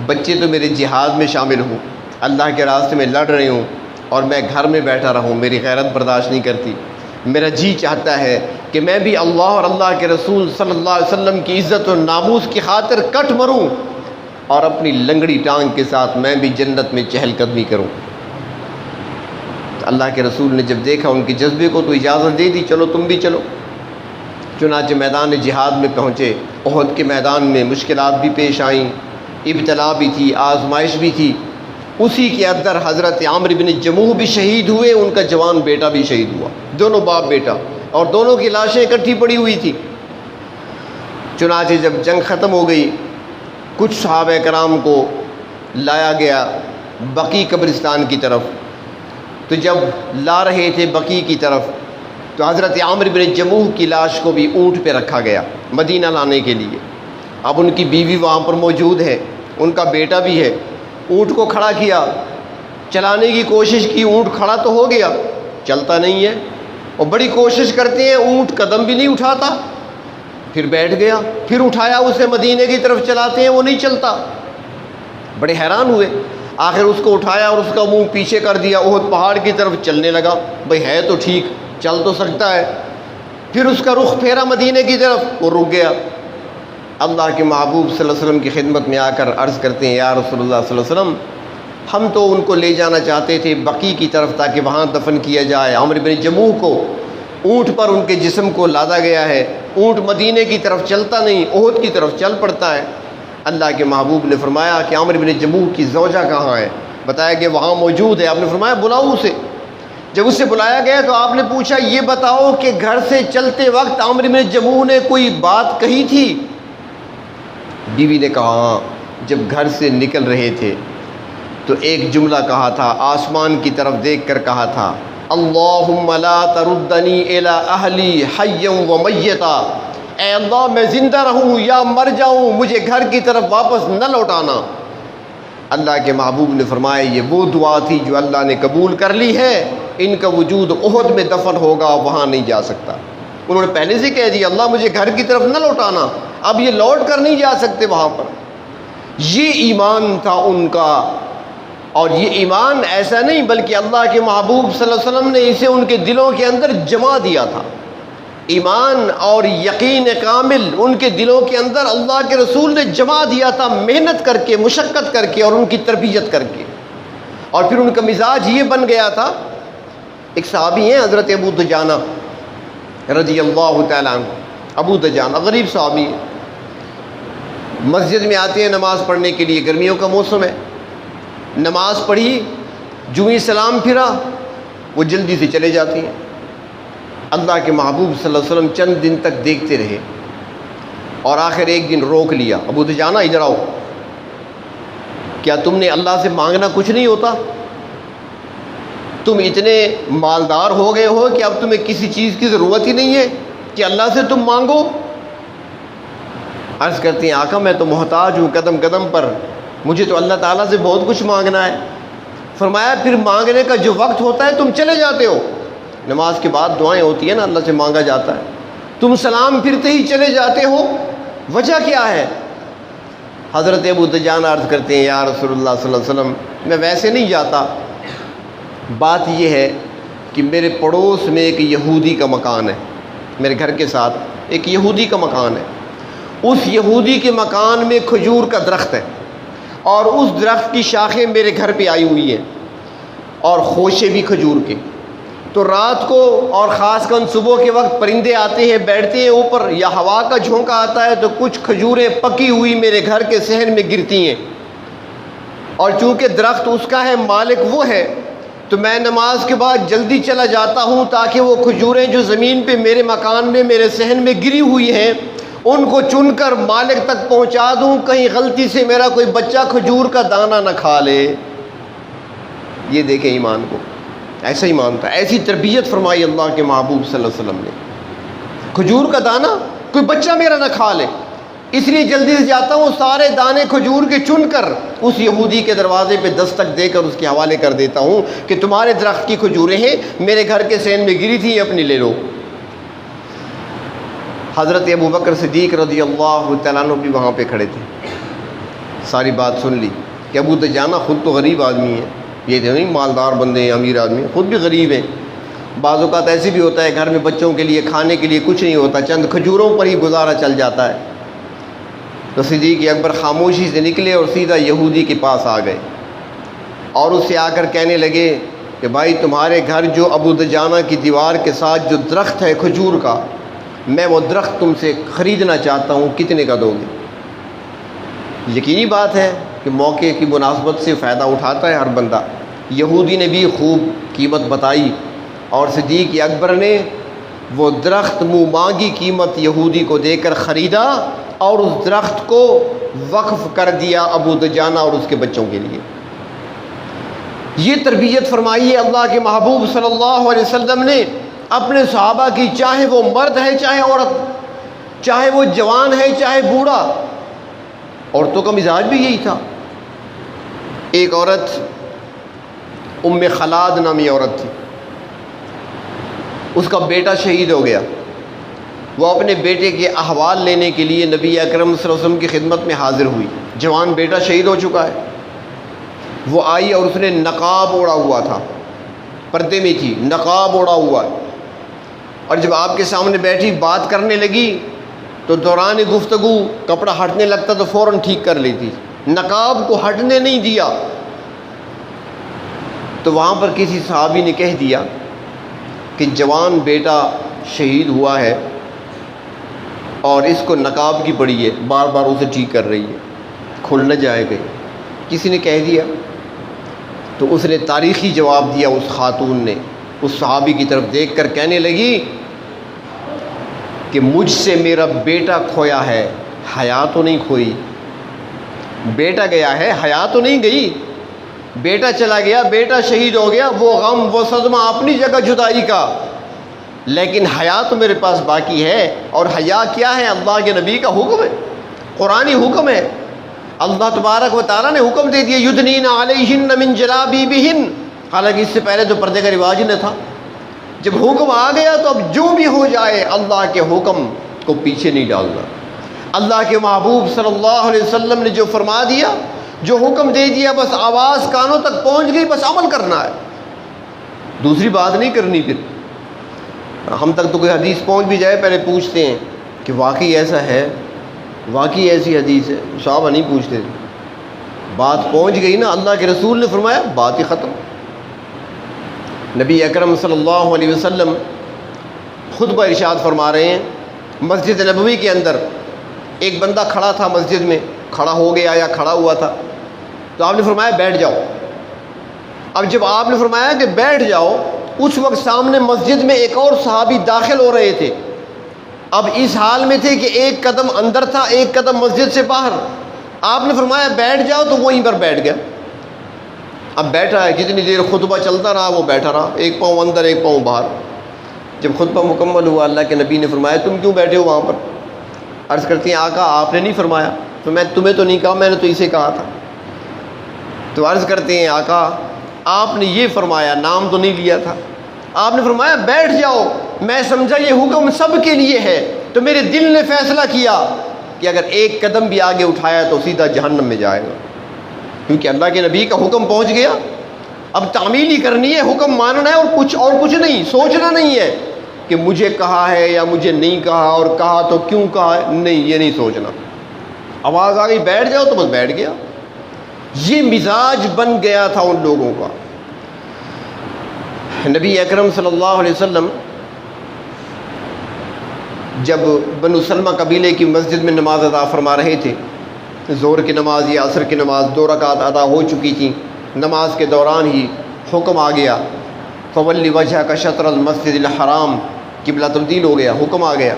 بچے تو میرے جہاد میں شامل ہوں، اللہ کے راستے میں لڑ رہے ہوں، اور میں گھر میں بیٹھا رہوں، میری غیرت برداشت نہیں کرتی. میرا جی چاہتا ہے کہ میں بھی اللہ اور اللہ کے رسول صلی اللہ علیہ وسلم کی عزت و ناموس کی خاطر کٹ مروں، اور اپنی لنگڑی ٹانگ کے ساتھ میں بھی جنت میں چہل قدمی کروں. اللہ کے رسول نے جب دیکھا ان کے جذبے کو تو اجازت دے دی، چلو تم بھی چلو. چنانچہ میدان جہاد میں پہنچے. احد کے میدان میں مشکلات بھی پیش آئیں، ابتلا بھی تھی، آزمائش بھی تھی. اسی کے اندر حضرت عامر بن جموح بھی شہید ہوئے، ان کا جوان بیٹا بھی شہید ہوا، دونوں باپ بیٹا، اور دونوں کی لاشیں اکٹھی پڑی ہوئی تھی. چنانچہ جب جنگ ختم ہو گئی، کچھ صحابہ کرام کو لایا گیا بقیع قبرستان کی طرف. تو جب لا رہے تھے بقیع کی طرف، تو حضرت عامر بن جموح کی لاش کو بھی اونٹ پہ رکھا گیا مدینہ لانے کے لیے. اب ان کی بیوی وہاں پر موجود ہے، ان کا بیٹا بھی ہے. اونٹ کو کھڑا کیا، چلانے کی کوشش کی، اونٹ کھڑا تو ہو گیا، چلتا نہیں ہے، اور بڑی کوشش کرتے ہیں، اونٹ قدم بھی نہیں اٹھاتا. پھر بیٹھ گیا، پھر اٹھایا اسے مدینے کی طرف چلاتے ہیں، وہ نہیں چلتا. بڑے حیران ہوئے. آخر اس کو اٹھایا اور اس کا منہ پیچھے کر دیا. احد پہاڑ کی طرف چلنے لگا. بھئی ہے تو ٹھیک، چل تو سکتا ہے. پھر اس کا رخ پھیرا مدینے کی طرف، وہ رک گیا. اللہ کے محبوب صلی اللہ علیہ وسلم کی خدمت میں آ کر عرض کرتے ہیں یا رسول اللہ صلی اللہ علیہ وسلم، ہم تو ان کو لے جانا چاہتے تھے بقیع کی طرف تاکہ وہاں دفن کیا جائے. عمرو بن جموح کو اونٹ پر ان کے جسم کو لادا گیا ہے. اونٹ مدینے کی طرف چلتا نہیں، احد کی طرف چل پڑتا ہے. اللہ کے محبوب نے فرمایا کہ عمرو بن جموح کی زوجہ کہاں ہے؟ بتایا کہ وہاں موجود ہے. آپ نے فرمایا بلاؤ اسے. جب اسے بلایا گیا تو آپ نے پوچھا یہ بتاؤ کہ گھر سے چلتے وقت عمرو بن جموح نے کوئی بات کہی تھی؟ بیوی نے کہا ہاں، جب گھر سے نکل رہے تھے تو ایک جملہ کہا تھا، آسمان کی طرف دیکھ کر کہا تھا اللہم لا تردنی الی اہلی حیا و میتا، اے اللہ میں زندہ رہوں یا مر جاؤں مجھے گھر کی طرف واپس نہ لوٹانا. اللہ کے محبوب نے فرمایا یہ وہ دعا تھی جو اللہ نے قبول کر لی ہے. ان کا وجود احد میں دفن ہوگا، وہاں نہیں جا سکتا. انہوں نے پہلے سے کہہ دیا اللہ مجھے گھر کی طرف نہ لوٹانا، اب یہ لوٹ کر نہیں جا سکتے وہاں پر. یہ ایمان تھا ان کا. اور یہ ایمان ایسا نہیں بلکہ اللہ کے محبوب صلی اللہ علیہ وسلم نے اسے ان کے دلوں کے اندر جما دیا تھا. ایمان اور یقین کامل ان کے دلوں کے اندر اللہ کے رسول نے جما دیا تھا، محنت کر کے، مشقت کر کے اور ان کی تربیت کر کے. اور پھر ان کا مزاج یہ بن گیا تھا. ایک صحابی ہیں حضرت ابو دجانہ رضی اللہ تعالیٰ عنہ. ابو دجانہ غریب صحابی ہیں. مسجد میں آتے ہیں نماز پڑھنے کے لیے، گرمیوں کا موسم ہے. نماز پڑھی، جو ہی سلام پھرا وہ جلدی سے چلے جاتی ہیں. اللہ کے محبوب صلی اللہ علیہ وسلم چند دن تک دیکھتے رہے اور آخر ایک دن روک لیا. ابو دجانہ ادھر آؤ، کیا تم نے اللہ سے مانگنا کچھ نہیں ہوتا؟ تم اتنے مالدار ہو گئے ہو کہ اب تمہیں کسی چیز کی ضرورت ہی نہیں ہے کہ اللہ سے تم مانگو. عرض کرتے ہیں آقا میں تو محتاج ہوں قدم قدم پر، مجھے تو اللہ تعالیٰ سے بہت کچھ مانگنا ہے. فرمایا پھر مانگنے کا جو وقت ہوتا ہے تم چلے جاتے ہو. نماز کے بعد دعائیں ہوتی ہیں نا، اللہ سے مانگا جاتا ہے، تم سلام پھرتے ہی چلے جاتے ہو، وجہ کیا ہے؟ حضرت ابو دجانہ عرض کرتے ہیں یا رسول اللہ صلی اللہ علیہ وسلم میں ویسے نہیں جاتا، بات یہ ہے کہ میرے پڑوس میں ایک یہودی کا مکان ہے، میرے گھر کے ساتھ ایک یہودی کا مکان ہے. اس یہودی کے مکان میں کھجور کا درخت ہے اور اس درخت کی شاخیں میرے گھر پہ آئی ہوئی ہیں اور خوشے بھی کھجور کے. تو رات کو اور خاص کر صبح کے وقت پرندے آتے ہیں بیٹھتے ہیں اوپر، یا ہوا کا جھونکا آتا ہے تو کچھ کھجوریں پکی ہوئی میرے گھر کے صحن میں گرتی ہیں. اور چونکہ درخت اس کا ہے، مالک وہ ہے، تو میں نماز کے بعد جلدی چلا جاتا ہوں تاکہ وہ کھجوریں جو زمین پہ میرے مکان میں میرے صحن میں گری ہوئی ہیں ان کو چن کر مالک تک پہنچا دوں، کہیں غلطی سے میرا کوئی بچہ کھجور کا دانہ نہ کھا لے. یہ دیکھیں ایمان کو، ایسا ایمان تھا، ایسی تربیت فرمائی اللہ کے محبوب صلی اللہ علیہ وسلم نے. کھجور کا دانہ کوئی بچہ میرا نہ کھا لے، اس لیے جلدی سے جاتا ہوں، سارے دانے کھجور کے چن کر اس یہودی کے دروازے پہ دستک دے کر اس کے حوالے کر دیتا ہوں کہ تمہارے درخت کی کھجوریں ہیں، میرے گھر کے صحن میں گری تھی، اپنی لے لو. حضرت ابو بکر صدیق رضی اللہ تعالیٰ عنہ بھی وہاں پہ کھڑے تھے. ساری بات سن لی کہ ابو دجانہ خود تو غریب آدمی ہیں، یہ تو نہیں مالدار بندے ہیں، امیر آدمی، خود بھی غریب ہیں. بعض اوقات ایسے بھی ہوتا ہے گھر میں بچوں کے لیے کھانے کے لیے کچھ نہیں ہوتا، چند کھجوروں پر ہی گزارا چل جاتا ہے. تو صدیق اکبر خاموشی سے نکلے اور سیدھا یہودی کے پاس آ گئے اور اس سے آ کر کہنے لگے کہ بھائی تمہارے گھر جو ابو دجانہ کی دیوار کے ساتھ جو درخت ہے کھجور کا، میں وہ درخت تم سے خریدنا چاہتا ہوں، کتنے کا دو گے؟ یقینی بات ہے کہ موقع کی مناسبت سے فائدہ اٹھاتا ہے ہر بندہ. یہودی نے بھی خوب قیمت بتائی اور صدیق اکبر نے وہ درخت منہ مانگی قیمت یہودی کو دے کر خریدا اور اس درخت کو وقف کر دیا ابو دجانہ اور اس کے بچوں کے لیے. یہ تربیت فرمائی ہے اللہ کے محبوب صلی اللہ علیہ وسلم نے اپنے صحابہ کی، چاہے وہ مرد ہے چاہے عورت، چاہے وہ جوان ہے چاہے بوڑھا. عورتوں کا مزاج بھی یہی تھا. ایک عورت ام خلاد نامی عورت تھی، اس کا بیٹا شہید ہو گیا. وہ اپنے بیٹے کے احوال لینے کے لیے نبی اکرم صلی اللہ علیہ وسلم کی خدمت میں حاضر ہوئی. جوان بیٹا شہید ہو چکا ہے، وہ آئی اور اس نے نقاب اوڑا ہوا تھا، پردے میں تھی، نقاب اوڑا ہوا ہے، اور جب آپ کے سامنے بیٹھی بات کرنے لگی تو دوران گفتگو کپڑا ہٹنے لگتا تو فوراً ٹھیک کر لیتی، نقاب کو ہٹنے نہیں دیا۔ تو وہاں پر کسی صحابی نے کہہ دیا کہ جوان بیٹا شہید ہوا ہے اور اس کو نقاب کی پڑی ہے، بار بار اسے ٹھیک کر رہی ہے، کھل نہ جائے گا، کسی نے کہہ دیا۔ تو اس نے تاریخی جواب دیا، اس خاتون نے اس صحابی کی طرف دیکھ کر کہنے لگی کہ مجھ سے میرا بیٹا کھویا ہے، حیا تو نہیں کھوئی، بیٹا گیا ہے، حیا تو نہیں گئی، بیٹا چلا گیا، بیٹا شہید ہو گیا، وہ غم وہ صدمہ اپنی جگہ جدائی کا، لیکن حیا تو میرے پاس باقی ہے۔ اور حیا کیا ہے؟ اللہ کے نبی کا حکم ہے، قرآنی حکم ہے۔ اللہ تبارک و تعالیٰ نے حکم دے دیا یدنین علیہن من جلابیبہن، حالانکہ اس سے پہلے تو پردے کا رواج نہ تھا۔ جب حکم آ گیا تو اب جو بھی ہو جائے اللہ کے حکم کو پیچھے نہیں ڈالنا۔ اللہ کے محبوب صلی اللہ علیہ وسلم نے جو فرما دیا، جو حکم دے دیا، بس آواز کانوں تک پہنچ گئی، بس عمل کرنا ہے، دوسری بات نہیں کرنی۔ پھر ہم تک تو کوئی حدیث پہنچ بھی جائے پہلے پوچھتے ہیں کہ واقعی ایسا ہے، واقعی ایسی حدیث ہے، صحابہ نہیں پوچھتے، بات پہنچ گئی نا، اللہ کے رسول نے فرمایا، بات ہی ختم۔ نبی اکرم صلی اللہ علیہ وسلم خطبہ ارشاد فرما رہے ہیں، مسجد نبوی کے اندر ایک بندہ کھڑا تھا، مسجد میں کھڑا ہو گیا یا کھڑا ہوا تھا، تو آپ نے فرمایا بیٹھ جاؤ۔ اب جب آپ نے فرمایا کہ بیٹھ جاؤ، اس وقت سامنے مسجد میں ایک اور صحابی داخل ہو رہے تھے، اب اس حال میں تھے کہ ایک قدم اندر تھا، ایک قدم مسجد سے باہر۔ آپ نے فرمایا بیٹھ جاؤ تو وہیں پر بیٹھ گیا۔ اب بیٹھا ہے، جتنی دیر خطبہ چلتا رہا وہ بیٹھا رہا، ایک پاؤں اندر ایک پاؤں باہر۔ جب خطبہ مکمل ہوا اللہ کے نبی نے فرمایا تم کیوں بیٹھے ہو وہاں پر؟ عرض کرتی ہیں آقا آپ نے نہیں فرمایا۔ تو میں تمہیں تو نہیں کہا، میں نے تو اسے کہا تھا۔ تو عرض کرتے ہیں آقا آپ نے یہ فرمایا، نام تو نہیں لیا تھا، آپ نے فرمایا بیٹھ جاؤ، میں سمجھا یہ حکم سب کے لیے ہے، تو میرے دل نے فیصلہ کیا کہ اگر ایک قدم بھی آگے اٹھایا تو سیدھا جہنم میں جائے گا، کیونکہ اللہ کے نبی کا حکم پہنچ گیا۔ اب تعمیل ہی کرنی ہے، حکم ماننا ہے، اور کچھ نہیں، سوچنا نہیں ہے کہ مجھے کہا ہے یا مجھے نہیں کہا، اور کہا تو کیوں کہا ہے، نہیں یہ نہیں سوچنا۔ آواز آ گئی بیٹھ جاؤ تو بس بیٹھ گیا۔ یہ مزاج بن گیا تھا ان لوگوں کا۔ نبی اکرم صلی اللہ علیہ وسلم جب بنو سلمہ قبیلے کی مسجد میں نماز ادا فرما رہے تھے، ظہر کی نماز یا عصر کی نماز 2 رکعت ادا ہو چکی تھیں، نماز کے دوران ہی حکم آ گیا فولی وجہک شطر المسجد الحرام، قبلہ تبدیل ہو گیا، حکم آ گیا۔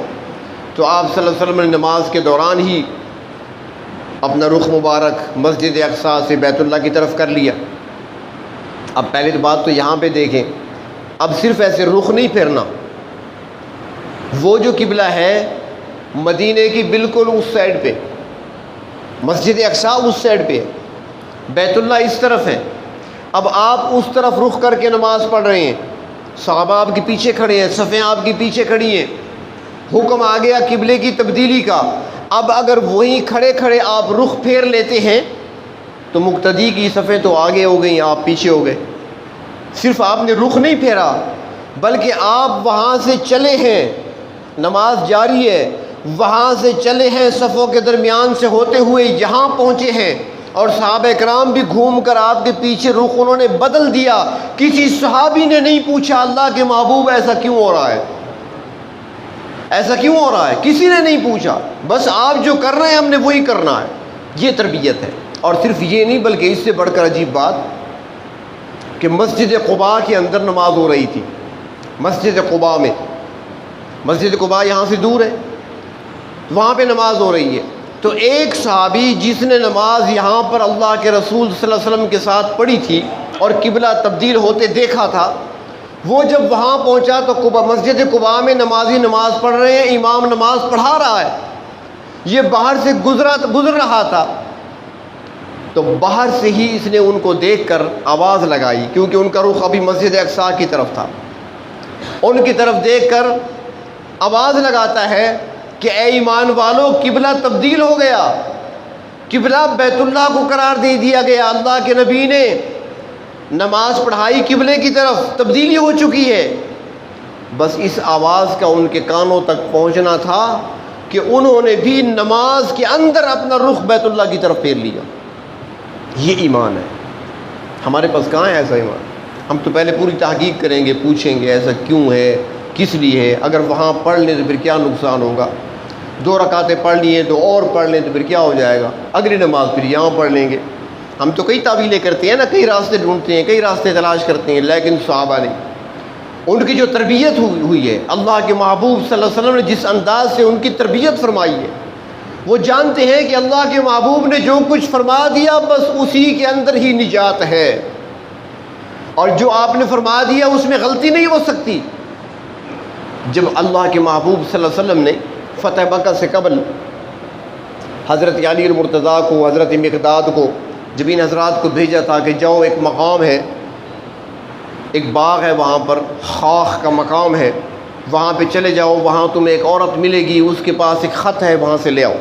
تو آپ صلی اللہ علیہ وسلم نے نماز کے دوران ہی اپنا رخ مبارک مسجد اقصیٰ سے بیت اللہ کی طرف کر لیا۔ اب پہلی بات تو یہاں پہ دیکھیں، اب صرف ایسے رخ نہیں پھیرنا، وہ جو قبلہ ہے مدینے کی بالکل اس سائڈ پہ، مسجد اقصیٰ اس سائڈ پہ ہے، بیت اللہ اس طرف ہے۔ اب آپ اس طرف رخ کر کے نماز پڑھ رہے ہیں، صحابہ آپ کے پیچھے کھڑے ہیں، صفیں آپ کے پیچھے کھڑی ہیں، حکم آ گیا قبلے کی تبدیلی کا۔ اب اگر وہیں کھڑے کھڑے آپ رخ پھیر لیتے ہیں تو مقتدی کی صفیں تو آگے ہو گئیں، آپ پیچھے ہو گئے۔ صرف آپ نے رخ نہیں پھیرا بلکہ آپ وہاں سے چلے ہیں، نماز جاری ہے، وہاں سے چلے ہیں، صفوں کے درمیان سے ہوتے ہوئے یہاں پہنچے ہیں، اور صحابہ کرام بھی گھوم کر آپ کے پیچھے رخ انہوں نے بدل دیا۔ کسی صحابی نے نہیں پوچھا اللہ کے محبوب ایسا کیوں ہو رہا ہے، ایسا کیوں ہو رہا ہے، کسی نے نہیں پوچھا، بس آپ جو کر رہے ہیں ہم نے وہی کرنا ہے۔ یہ تربیت ہے۔ اور صرف یہ نہیں بلکہ اس سے بڑھ کر عجیب بات کہ مسجد قباء کے اندر نماز ہو رہی تھی، مسجد قباء میں، مسجد قباء یہاں سے دور ہے، وہاں پہ نماز ہو رہی ہے۔ تو ایک صحابی جس نے نماز یہاں پر اللہ کے رسول صلی اللہ علیہ وسلم کے ساتھ پڑھی تھی اور قبلہ تبدیل ہوتے دیکھا تھا، وہ جب وہاں پہنچا تو مسجد قباء میں نمازی نماز پڑھ رہے ہیں، امام نماز پڑھا رہا ہے، یہ باہر سے گزر رہا تھا، تو باہر سے ہی اس نے ان کو دیکھ کر آواز لگائی، کیونکہ ان کا رخ ابھی مسجد اقصیٰ کی طرف تھا۔ ان کی طرف دیکھ کر آواز لگاتا ہے کہ اے ایمان والو قبلہ تبدیل ہو گیا۔ قبلہ بیت اللہ کو قرار دے دیا گیا، اللہ کے نبی نے نماز پڑھائی قبلے کی طرف، تبدیلی ہو چکی ہے۔ بس اس آواز کا ان کے کانوں تک پہنچنا تھا کہ انہوں نے بھی نماز کے اندر اپنا رخ بیت اللہ کی طرف پھیر لیا۔ یہ ایمان ہے۔ ہمارے پاس کہاں ہے ایسا ایمان؟ ہم تو پہلے پوری تحقیق کریں گے، پوچھیں گے ایسا کیوں ہے، کس لیے ہے، اگر وہاں پڑھ لیں تو پھر کیا نقصان ہوگا، 2 رکعتیں پڑھ لیے تو اور پڑھ لیں تو پھر کیا ہو جائے گا، اگلی نماز پھر یہاں پڑھ لیں گے۔ ہم تو کئی تعویلیں کرتے ہیں نا، کئی راستے ڈھونڈتے ہیں، کئی راستے تلاش کرتے ہیں، لیکن صحابہ نے ان کی جو تربیت ہوئی ہے، اللہ کے محبوب صلی اللہ علیہ وسلم نے جس انداز سے ان کی تربیت فرمائی ہے، وہ جانتے ہیں کہ اللہ کے محبوب نے جو کچھ فرما دیا بس اسی کے اندر ہی نجات ہے، اور جو آپ نے فرما دیا اس میں غلطی نہیں ہو سکتی۔ جب اللہ کے محبوب صلی اللہ علیہ وسلم نے فتح مکہ سے قبل حضرت علی المرتضیٰ کو، حضرت مقداد کو، جب ان حضرات کو بھیجا تھا کہ جاؤ، ایک مقام ہے، ایک باغ ہے، وہاں پر خاخ کا مقام ہے، وہاں پہ چلے جاؤ، وہاں تمہیں ایک عورت ملے گی، اس کے پاس ایک خط ہے، وہاں سے لے آؤ۔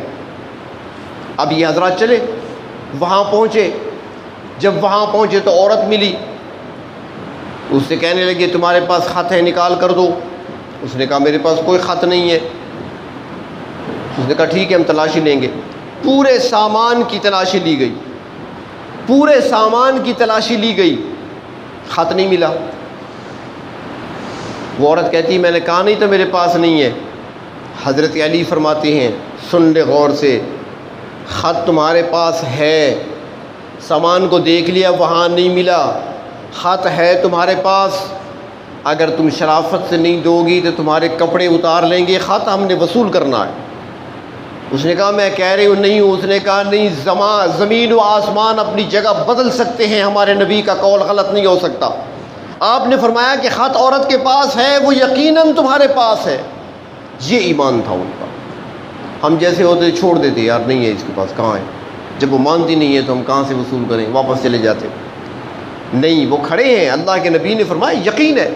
اب یہ حضرات چلے، وہاں پہنچے، جب وہاں پہنچے تو عورت ملی، اس سے کہنے لگے تمہارے پاس خط ہے، نکال کر دو۔ اس نے کہا میرے پاس کوئی خط نہیں ہے۔ اس نے کہا ٹھیک ہے، ہم تلاشی لیں گے۔ پورے سامان کی تلاشی لی گئی، پورے سامان کی تلاشی لی گئی، خط نہیں ملا۔ وہ عورت کہتی میں نے کہا نہیں تو میرے پاس نہیں ہے۔ حضرت علی فرماتے ہیں سن لے غور سے، خط تمہارے پاس ہے، سامان کو دیکھ لیا وہاں نہیں ملا، خط ہے تمہارے پاس، اگر تم شرافت سے نہیں دو گی تو تمہارے کپڑے اتار لیں گے، خط ہم نے وصول کرنا ہے۔ اس نے کہا میں کہہ رہی ہوں نہیں ہوں۔ اس نے کہا نہیں، زمین و آسمان اپنی جگہ بدل سکتے ہیں، ہمارے نبی کا قول غلط نہیں ہو سکتا۔ آپ نے فرمایا کہ خط عورت کے پاس ہے، وہ یقیناً تمہارے پاس ہے۔ یہ ایمان تھا ان کا۔ ہم جیسے ہوتے چھوڑ دیتے، یار نہیں ہے اس کے پاس، کہاں ہے؟ جب وہ مانتی نہیں ہے تو ہم کہاں سے وصول کریں، واپس چلے جاتے۔ نہیں، وہ کھڑے ہیں، اللہ کے نبی نے فرمایا یقین ہے،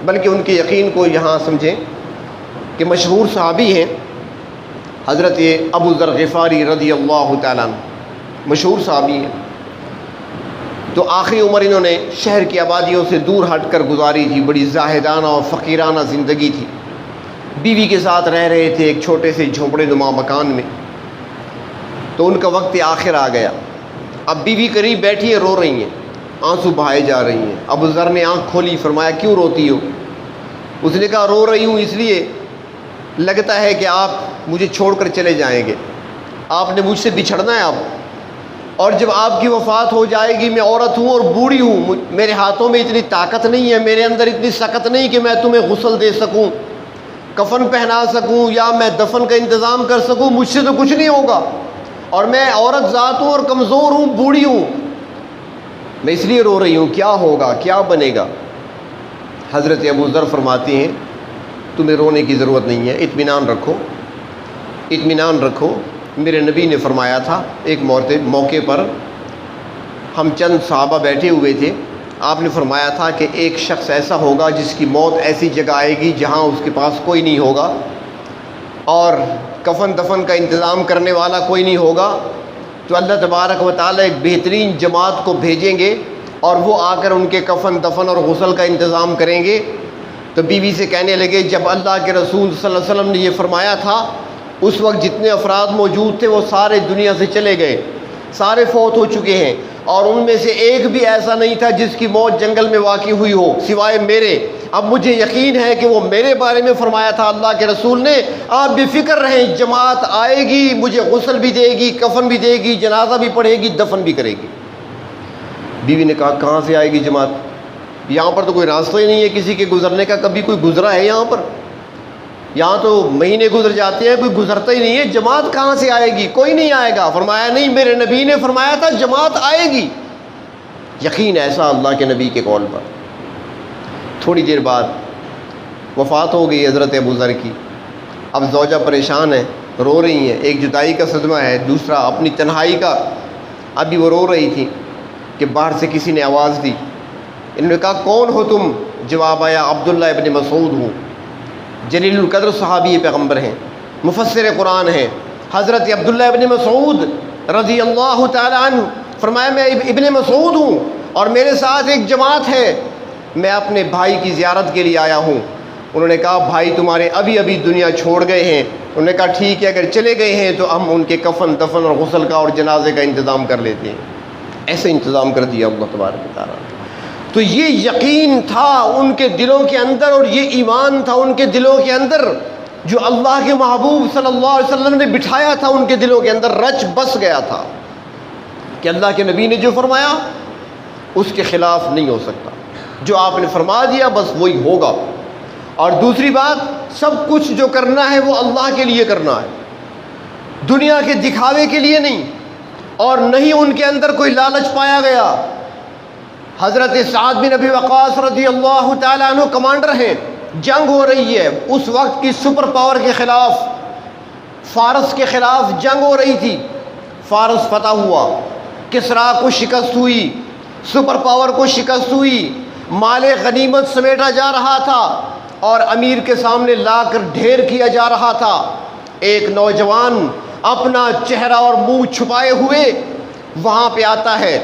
بلکہ ان کے یقین کو یہاں سمجھیں کہ مشہور صحابی ہیں حضرت ابو ذر غفاری رضی اللہ تعالیٰ عنہ، مشہور صحابی ہیں۔ تو آخری عمر انہوں نے شہر کی آبادیوں سے دور ہٹ کر گزاری تھی، بڑی زاہدانہ اور فقیرانہ زندگی تھی۔ بیوی کے ساتھ رہ رہے تھے ایک چھوٹے سے جھونپڑے نما مکان میں۔ تو ان کا وقت آخر آ گیا۔ اب بیوی قریب بیٹھی ہے، رو رہی ہیں، آنسو بہائے جا رہی ہیں۔ ابو ذر نے آنکھ کھولی، فرمایا کیوں روتی ہو؟ اس نے کہا رو رہی ہوں اس لیے لگتا ہے کہ آپ مجھے چھوڑ کر چلے جائیں گے، آپ نے مجھ سے بچھڑنا ہے اب، اور جب آپ کی وفات ہو جائے گی، میں عورت ہوں اور بوڑھی ہوں، میرے ہاتھوں میں اتنی طاقت نہیں ہے، میرے اندر اتنی سکت نہیں کہ میں تمہیں غسل دے سکوں، کفن پہنا سکوں، یا میں دفن کا انتظام کر سکوں، مجھ سے تو کچھ نہیں ہوگا، اور میں عورت ذات ہوں اور کمزور ہوں، بوڑھی ہوں، میں اس لیے رو رہی ہوں، کیا ہوگا، کیا بنے گا؟ حضرت ابو ذر فرماتے ہیں تمہیں رونے کی ضرورت نہیں ہے، اطمینان رکھو، اطمینان رکھو۔ میرے نبی نے فرمایا تھا، ایک موقع پر ہم چند صحابہ بیٹھے ہوئے تھے، آپ نے فرمایا تھا کہ ایک شخص ایسا ہوگا جس کی موت ایسی جگہ آئے گی جہاں اس کے پاس کوئی نہیں ہوگا، اور کفن دفن کا انتظام کرنے والا کوئی نہیں ہوگا، تو اللہ تبارک و تعالیٰ ایک بہترین جماعت کو بھیجیں گے اور وہ آ کر ان کے کفن دفن اور غسل کا انتظام کریں گے۔ تو بیوی سے کہنے لگے جب اللہ کے رسول صلی اللہ علیہ وسلم نے یہ فرمایا تھا اس وقت جتنے افراد موجود تھے وہ سارے دنیا سے چلے گئے، سارے فوت ہو چکے ہیں، اور ان میں سے ایک بھی ایسا نہیں تھا جس کی موت جنگل میں واقع ہوئی ہو سوائے میرے۔ اب مجھے یقین ہے کہ وہ میرے بارے میں فرمایا تھا اللہ کے رسول نے، آپ بے فکر رہیں، جماعت آئے گی، مجھے غسل بھی دے گی، کفن بھی دے گی، جنازہ بھی پڑھے گی، دفن بھی کرے گی۔ بیوی نے کہا کہاں سے آئے گی جماعت؟ یہاں پر تو کوئی راستہ ہی نہیں ہے کسی کے گزرنے کا، کبھی کوئی گزرا ہے یہاں پر؟ یہاں تو مہینے گزر جاتے ہیں، کوئی گزرتا ہی نہیں ہے، جماعت کہاں سے آئے گی؟ کوئی نہیں آئے گا۔ فرمایا نہیں، میرے نبی نے فرمایا تھا جماعت آئے گی۔ یقین ایسا اللہ کے نبی کے قول پر۔ تھوڑی دیر بعد وفات ہو گئی حضرت ابو ذر کی۔ اب زوجہ پریشان ہے، رو رہی ہیں، ایک جدائی کا صدمہ ہے، دوسرا اپنی تنہائی کا۔ ابھی وہ رو رہی تھی کہ باہر سے کسی نے آواز دی۔ انہوں نے کہا کون ہو تم؟ جواب آیا عبداللہ ابن مسعود ہوں، جلیل القدر صحابی پیغمبر ہیں، مفسر قرآن ہیں، حضرت عبداللہ ابن مسعود رضی اللہ تعالی عنہ، فرمایا میں ابن مسعود ہوں اور میرے ساتھ ایک جماعت ہے، میں اپنے بھائی کی زیارت کے لیے آیا ہوں۔ انہوں نے کہا بھائی تمہارے ابھی ابھی دنیا چھوڑ گئے ہیں۔ انہوں نے کہا ٹھیک ہے، اگر چلے گئے ہیں تو ہم ان کے کفن دفن اور غسل کا اور جنازے کا انتظام کر لیتے ہیں۔ ایسے انتظام کر دیا اللہ تبارک و تعالیٰ۔ تو یہ یقین تھا ان کے دلوں کے اندر اور یہ ایمان تھا ان کے دلوں کے اندر، جو اللہ کے محبوب صلی اللہ علیہ وسلم نے بٹھایا تھا ان کے دلوں کے اندر، رچ بس گیا تھا کہ اللہ کے نبی نے جو فرمایا اس کے خلاف نہیں ہو سکتا، جو آپ نے فرما دیا بس وہی ہوگا۔ اور دوسری بات، سب کچھ جو کرنا ہے وہ اللہ کے لیے کرنا ہے، دنیا کے دکھاوے کے لیے نہیں، اور نہیں ان کے اندر کوئی لالچ پایا گیا۔ حضرت سعد بن ابی وقاص رضی اللہ تعالیٰ عنہ کمانڈر ہیں، جنگ ہو رہی ہے، اس وقت کی سپر پاور کے خلاف، فارس کے خلاف جنگ ہو رہی تھی، فارس فتح ہوا، کسریٰ کو شکست ہوئی، سپر پاور کو شکست ہوئی، مال غنیمت سمیٹا جا رہا تھا اور امیر کے سامنے لا کر ڈھیر کیا جا رہا تھا۔ ایک نوجوان اپنا چہرہ اور منہ چھپائے ہوئے وہاں پہ آتا ہے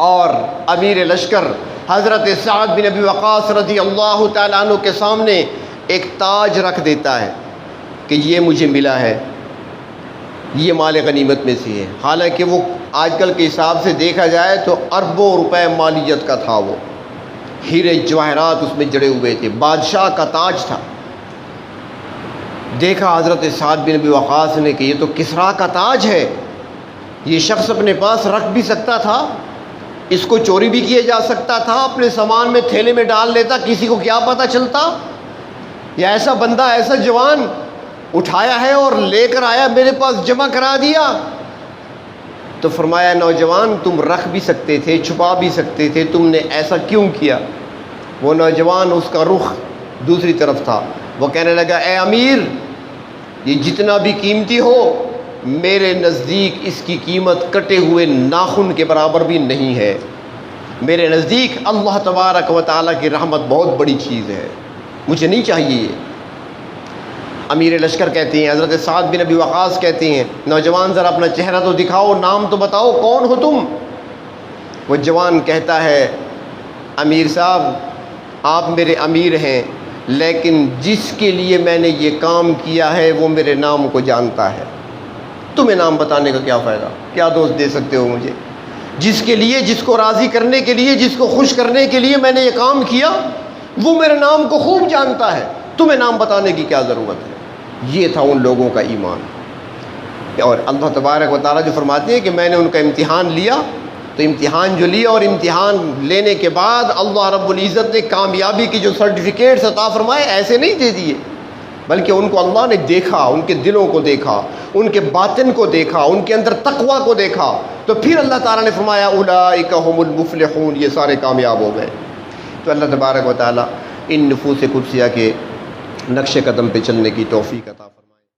اور امیر لشکر حضرت سعد بن ابی وقاص رضی اللہ تعالیٰ عنہ کے سامنے ایک تاج رکھ دیتا ہے کہ یہ مجھے ملا ہے، یہ مال غنیمت میں سے ہے۔ حالانکہ وہ آج کل کے حساب سے دیکھا جائے تو اربوں روپے مالیت کا تھا، وہ ہیرے جواہرات اس میں جڑے ہوئے تھے، بادشاہ کا تاج تھا۔ دیکھا حضرت سعد بن ابی وقاص نے کہ یہ تو کسریٰ کا تاج ہے، یہ شخص اپنے پاس رکھ بھی سکتا تھا، اس کو چوری بھی کیا جا سکتا تھا، اپنے سامان میں تھیلے میں ڈال لیتا، کسی کو کیا پتہ چلتا، یا ایسا بندہ ایسا جوان اٹھایا ہے اور لے کر آیا میرے پاس جمع کرا دیا۔ تو فرمایا نوجوان تم رکھ بھی سکتے تھے، چھپا بھی سکتے تھے، تم نے ایسا کیوں کیا؟ وہ نوجوان اس کا رخ دوسری طرف تھا، وہ کہنے لگا اے امیر، یہ جتنا بھی قیمتی ہو میرے نزدیک اس کی قیمت کٹے ہوئے ناخن کے برابر بھی نہیں ہے، میرے نزدیک اللہ تبارک و تعالیٰ کی رحمت بہت بڑی چیز ہے، مجھے نہیں چاہیے یہ۔ امیر لشکر کہتے ہیں، حضرت سعد بن ابی وقاص کہتے ہیں نوجوان ذرا اپنا چہرہ تو دکھاؤ، نام تو بتاؤ، کون ہو تم؟ وہ جوان کہتا ہے امیر صاحب آپ میرے امیر ہیں، لیکن جس کے لیے میں نے یہ کام کیا ہے وہ میرے نام کو جانتا ہے، تمہیں نام بتانے کا کیا فائدہ، کیا دوست دے سکتے ہو مجھے؟ جس کے لیے، جس کو راضی کرنے کے لیے، جس کو خوش کرنے کے لیے میں نے یہ کام کیا وہ میرے نام کو خوب جانتا ہے، تمہیں نام بتانے کی کیا ضرورت ہے؟ یہ تھا ان لوگوں کا ایمان۔ اور اللہ تبارک و تعالیٰ جو فرماتے ہیں کہ میں نے ان کا امتحان لیا، تو امتحان جو لیا اور امتحان لینے کے بعد اللہ رب العزت نے کامیابی کی جو سرٹیفکیٹس عطا فرمائے ایسے نہیں دے دیے، بلکہ ان کو اللہ نے دیکھا، ان کے دلوں کو دیکھا، ان کے باطن کو دیکھا، ان کے اندر تقویٰ کو دیکھا، تو پھر اللہ تعالیٰ نے فرمایا اولئک هم المفلحون، یہ سارے کامیاب ہو گئے۔ تو اللہ تبارک و تعالیٰ ان نفوس قدسیہ کے نقش قدم پہ چلنے کی توفیق عطا فرمائے۔